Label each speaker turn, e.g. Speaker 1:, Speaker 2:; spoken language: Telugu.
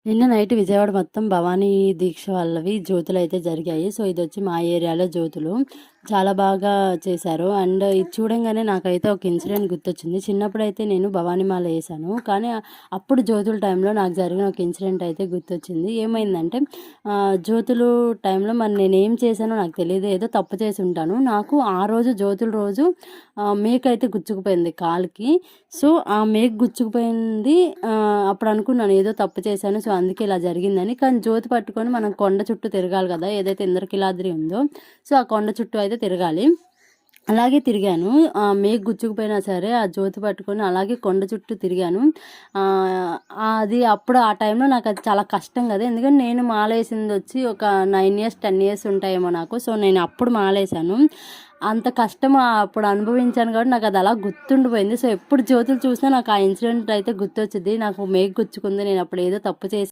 Speaker 1: నిన్న నైట్ విజయవాడ మొత్తం భవానీ దీక్ష వాళ్ళవి జ్యోతులైతే జరిగాయి. సో, ఇదొచ్చి మా ఏరియాలో జ్యోతులు. చాలా బాగా చేశారు. అండ్ ఇది చూడంగానే నాకైతే ఒక ఇన్సిడెంట్ గుర్తొచ్చింది. చిన్నప్పుడైతే నేను భవానీ మాల ఏశాను. కానీ అప్పుడు జ్యోతుల టైంలో నాకు జరిగిన ఒక ఇన్సిడెంట్ అయితే గుర్తొచ్చింది. ఏమైందంటే జ్యోతులు టైంలో మరి నేనేం చేశానో నాకు తెలీదు. ఏదో తప్పు చేసుంటాను. నాకు ఆ రోజు జ్యోతుల రోజు మేకయితే గుచ్చుకుపోయింది కాలుకి. సో, ఆ మేకు గుచ్చుకుపోయింది. అప్పుడు అనుకున్నాను ఏదో తప్పు చేశాను. సో, అందుకే ఇలా జరిగిందని. కానీ జ్యోతి పట్టుకొని మనం కొండ చుట్టూ తిరగాలి కదా! ఏదైతే ఇంద్రకీలాద్రి ఉందో, సో, ఆ కొండ చుట్టూ అయితే తిరగాలి. అలాగే తిరిగాను. మేకు గుచ్చుకుపోయినా సరే ఆ జ్యోతి పట్టుకొని అలాగే కొండ చుట్టూ తిరిగాను. అది అప్పుడు ఆ టైంలో నాకది చాలా కష్టం కదా! ఎందుకంటే నేను మాలేసిందొచ్చి ఒక 9 ఇయర్స్, 10 ఇయర్స్ ఉంటాయేమో నాకు. సో, నేను అప్పుడు మాలేశాను. అంత కష్టం అప్పుడు అనుభవించాను కాబట్టి నాకది అలా గుర్తుండిపోయింది. సో, ఎప్పుడు జ్యోతులు చూసినా నాకు ఆ ఇన్సిడెంట్ అయితే గుర్తొచ్చిద్ది. నాకు మేకు గుచ్చుకుంది. నేనప్పుడు ఏదో తప్పు చేశాను.